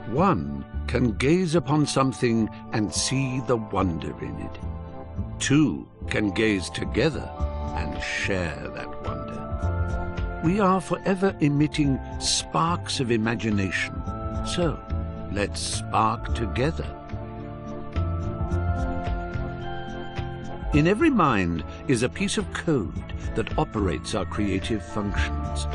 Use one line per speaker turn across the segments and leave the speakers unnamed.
One can gaze upon something and see the wonder in it. Two can gaze together and share that wonder. We are forever emitting sparks of imagination, so let's spark together. In every mind is a piece of code that operates our creative functions.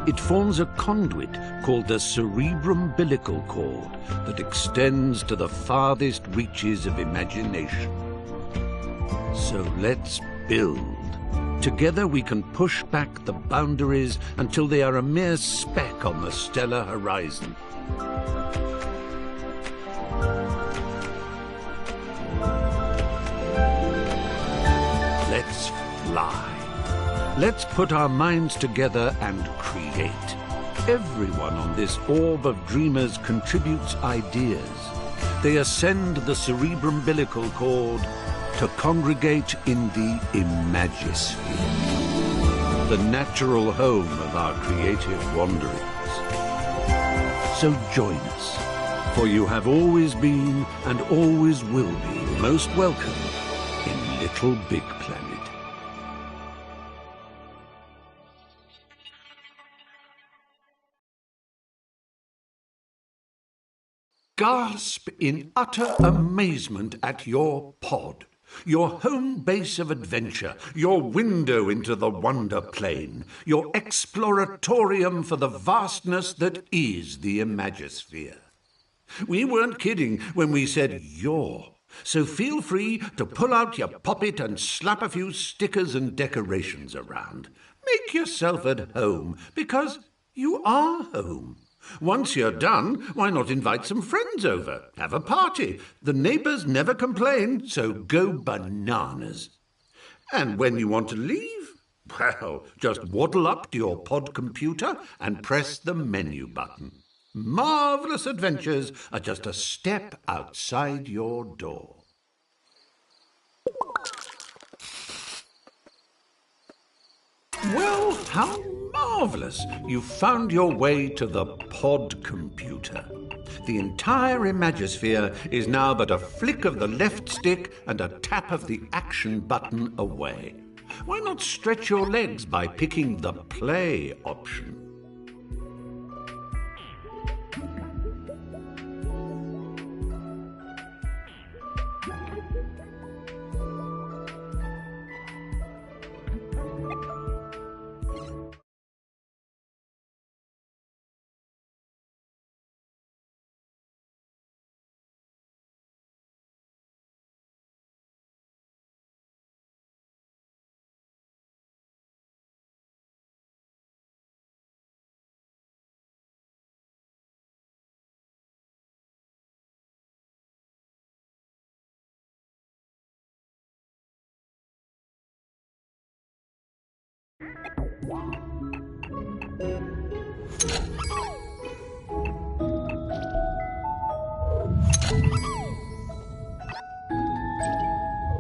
It forms a conduit called the cerebrum-umbilical cord that extends to the farthest reaches of imagination. So let's build. Together we can push back the boundaries until they are a mere speck on the stellar horizon. Let's fly. Let's put our minds together and create. Everyone on this orb of dreamers contributes ideas. They ascend the cerebrum-umbilical cord to congregate in the Imagisphere, the natural home of our creative wanderings. So join us, for you have always been and always will be most welcome in Little Big Planet. Gasp in utter amazement at your pod, your home base of adventure, your window into the wonder plane, your exploratorium for the vastness that is the Imagisphere. We weren't kidding when we said your, so feel free to pull out your poppet and slap a few stickers and decorations around. Make yourself at home, because you are home. Once you're done, why not invite some friends over? Have a party. The neighbours never complain, so go bananas. And when you want to leave, well, just waddle up to your pod computer and press the menu button. Marvellous adventures are just a step outside your door. Well, how marvellous! You've found your way to the pod computer. The entire Imagisphere is now but a flick of the left stick and a tap of the action button away. Why not stretch your legs by picking the play option?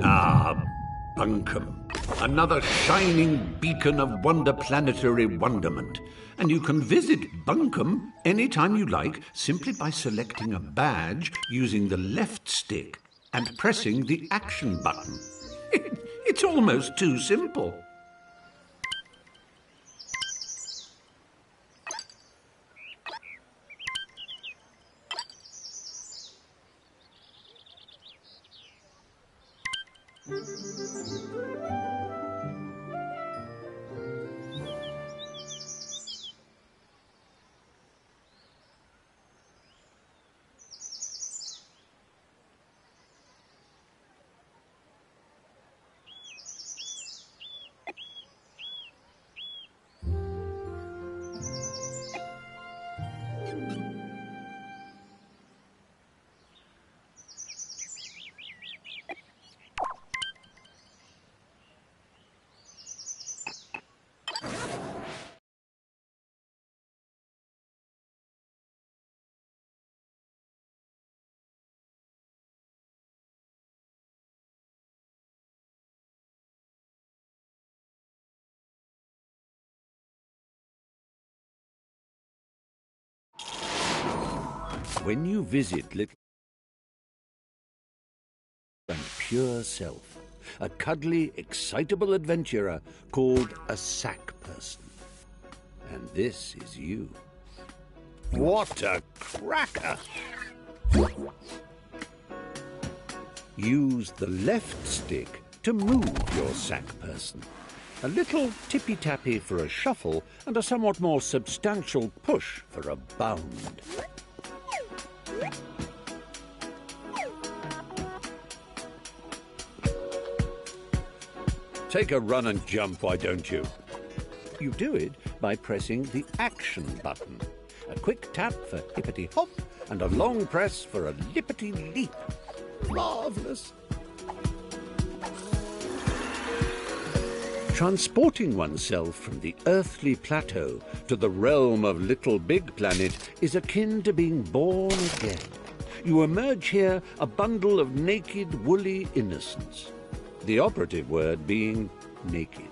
Ah, Bunkum. Another shining beacon of wonder-planetary wonderment. And you can visit Bunkum anytime you like simply by selecting a badge using the left stick and pressing the action button. It's almost too simple. when you visit Little and Pure Self, a cuddly, excitable adventurer called a sack person. And this is you. What a cracker! Use the left stick to move your sack person. A little tippy-tappy for a shuffle and a somewhat more substantial push for a bound. Take a run and jump, why don't you? You do it by pressing the action button. A quick tap for hippity-hop and a long press for a lippity-leap. Marvellous! Transporting oneself from the earthly plateau to the realm of Little Big Planet is akin to being born again. You emerge here a bundle of naked, woolly innocence. The operative word being naked.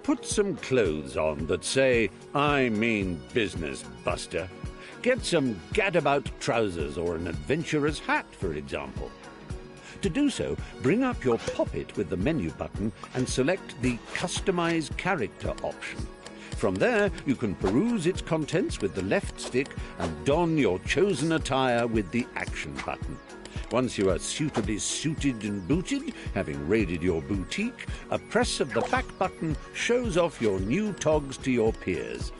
Put some clothes on that say, "I mean business, Buster." Get some gadabout trousers or an adventurer's hat, for example. To do so, bring up your poppet with the menu button and select the Customize Character option. From there, you can peruse its contents with the left stick and don your chosen attire with the action button. Once you are suitably suited and booted, having raided your boutique, a press of the back button shows off your new togs to your peers.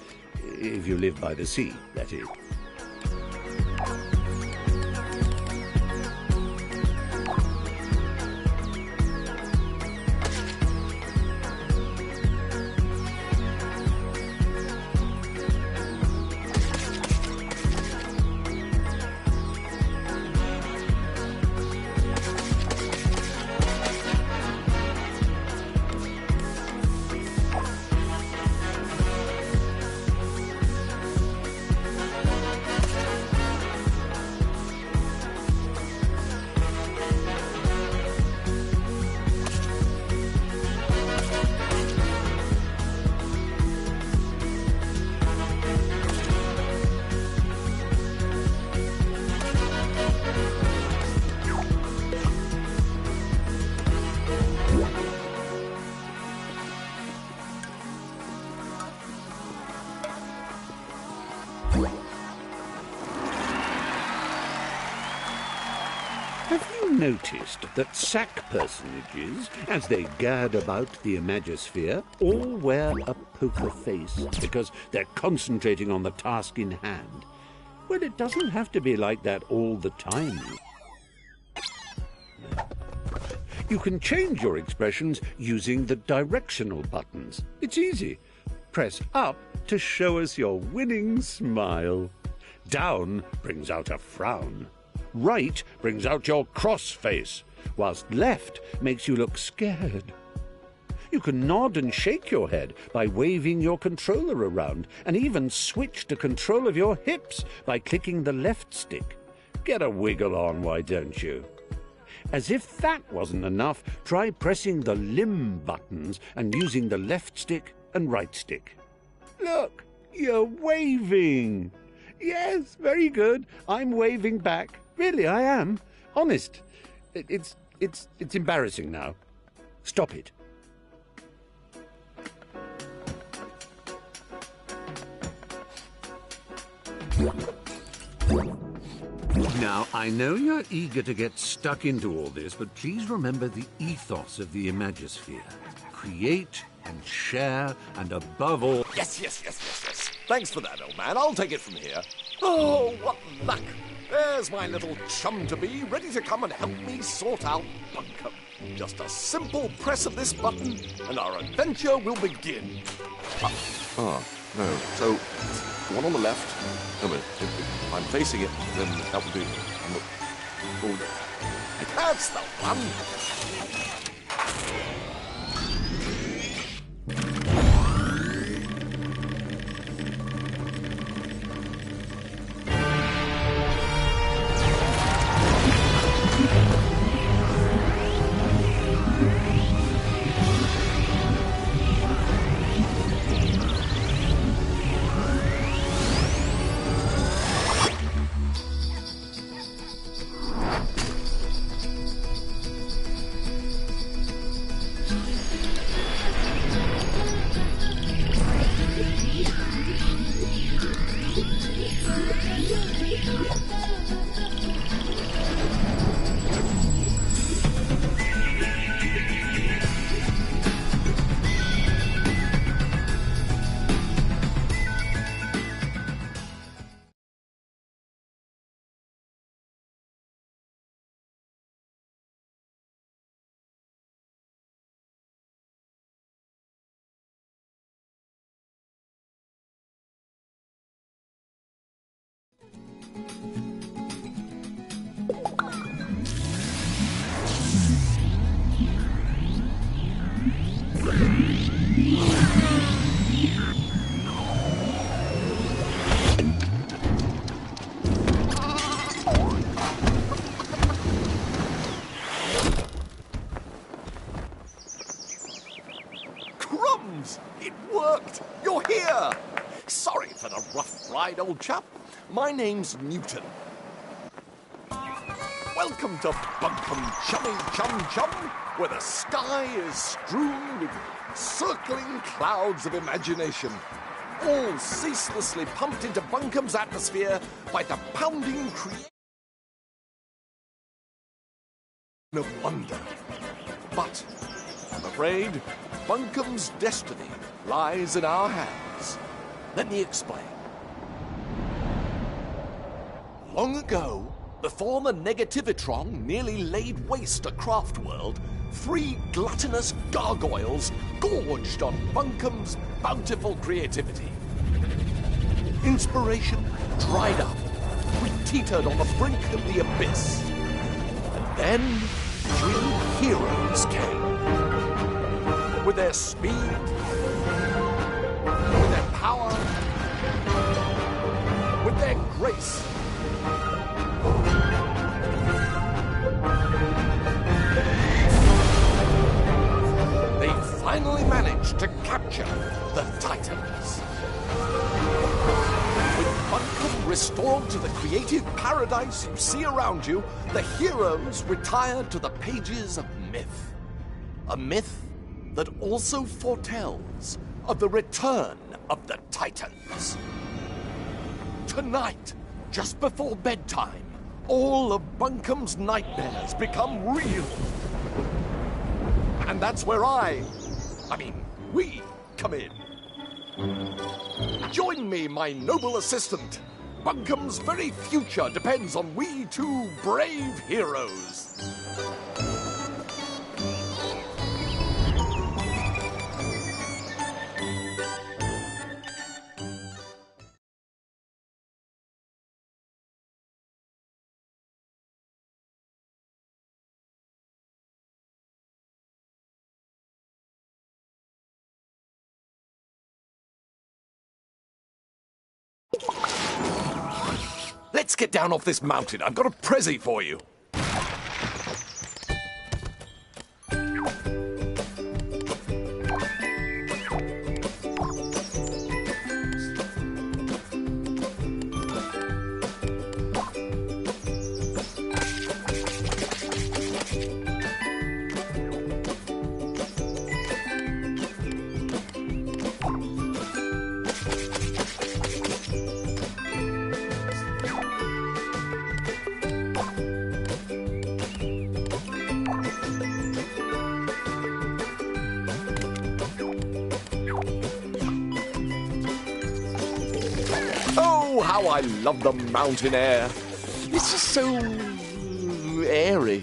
If you live by the sea, that is. Have you noticed that sack personages, as they gad about the Imagisphere, all wear a poker face because they're concentrating on the task in hand? Well, it doesn't have to be like that all the time. You can change your expressions using the directional buttons. It's easy. Press up to show us your winning smile. Down brings out a frown. Right brings out your cross face, whilst left makes you look scared. You can nod and shake your head by waving your controller around, and even switch to control of your hips by clicking the left stick. Get a wiggle on, why don't you? As if that wasn't enough, try pressing the limb buttons and using the left stick and right stick. Look, you're waving. Yes, very good. I'm waving back. Really, I am. Honest. It's embarrassing now. Stop it. Now, I know you're eager to get stuck into all this, but please remember the ethos of the Imagisphere. Create and share, and above all...
Yes. Thanks for that, old man. I'll take it from here. Oh, what luck. There's my little chum-to-be, ready to come and help me sort out Bunkum. Just a simple press of this button, and our adventure will begin.
No. So, the one on the left. No, but if I'm facing it, then that will do.
That's the one. had a rough ride, old chap. My name's Newton. Welcome to Bunkum Chummy Chum Chum, where the sky is strewn with circling clouds of imagination, all ceaselessly pumped into Bunkum's atmosphere by the pounding creation of wonder. But I'm afraid Bunkum's destiny lies in our hands. Let me explain. Long ago, before the Negativitron nearly laid waste a craft world, 3 gluttonous gargoyles gorged on Bunkum's bountiful creativity. Inspiration dried up. We teetered on the brink of the abyss. And then 3 heroes came. With their speed, with their power, with their grace. They finally managed to capture the Titans. With Bunkum restored to the creative paradise you see around you, the heroes retired to the pages of myth. A myth that also foretells of the return of the Titans. Tonight, just before bedtime, all of Bunkum's nightmares become real. And that's where we come in. Join me, my noble assistant. Bunkum's very future depends on we 2 brave heroes. Let's get down off this mountain. I've got a prezi for you. Oh, how I love the mountain air. It's just so airy.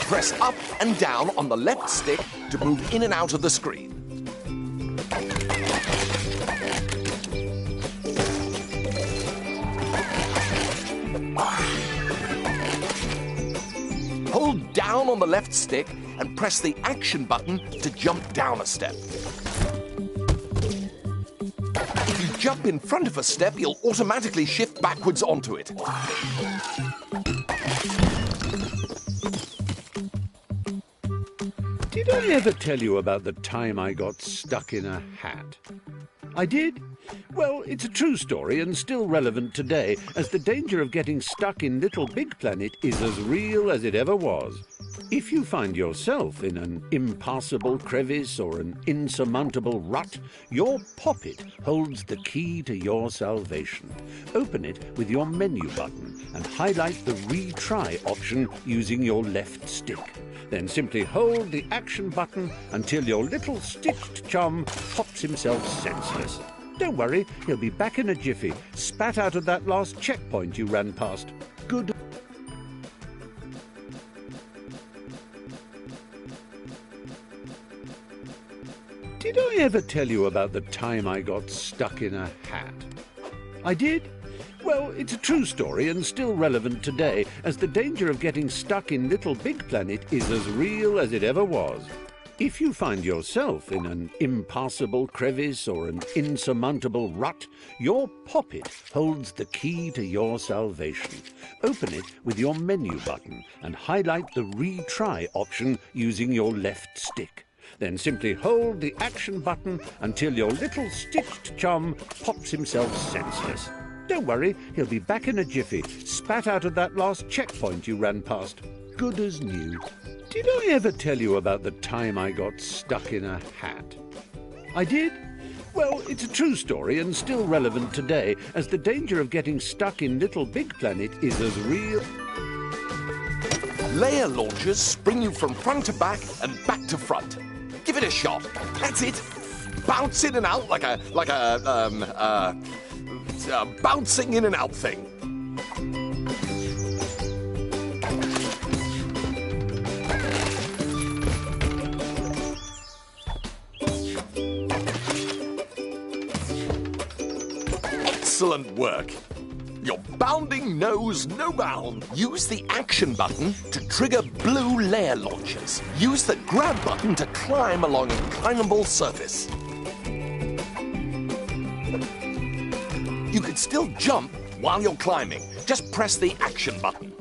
Press up and down on the left stick to move in and out of the screen. Hold down on the left stick and press the action button to jump down a step. If you jump in front of a step, you'll automatically shift backwards onto it.
Did I ever tell you about the time I got stuck in a hat? I did? Well, it's a true story and still relevant today, as the danger of getting stuck in Little Big Planet is as real as it ever was. If you find yourself in an impassable crevice or an insurmountable rut, your poppet holds the key to your salvation. Open it with your menu button and highlight the retry option using your left stick. Then simply hold the action button until your little stitched chum pops himself senseless. Don't worry, he'll be back in a jiffy, spat out of that last checkpoint you ran past. Good. Did I ever tell you about the time I got stuck in a hat? I did? Well, it's a true story and still relevant today, as the danger of getting stuck in Little Big Planet is as real as it ever was. If you find yourself in an impassable crevice or an insurmountable rut, your poppet holds the key to your salvation. Open it with your menu button and highlight the retry option using your left stick. Then simply hold the action button until your little stitched chum pops himself senseless. Don't worry, he'll be back in a jiffy, spat out of that last checkpoint you ran past. Good as new. Did I ever tell you about the time I got stuck in a hat? I did? Well, it's a true story and still relevant today, as the danger of getting stuck in Little Big Planet is as real.
Layer launchers spring you from front to back and back to front. Give it a shot. That's it. Bounce in and out like a bouncing in and out thing. Excellent work. Your bounding knows no bound. Use the action button to trigger blue layer launchers. Use the grab button to climb along a climbable surface. You could still jump while you're climbing. Just press the action button.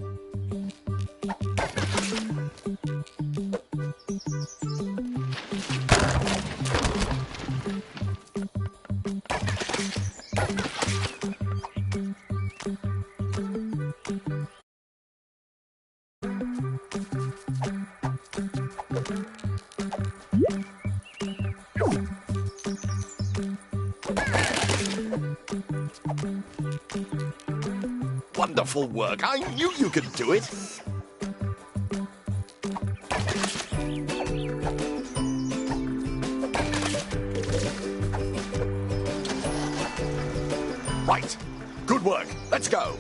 Wonderful work. I knew you could do it. Right. Good work. Let's go.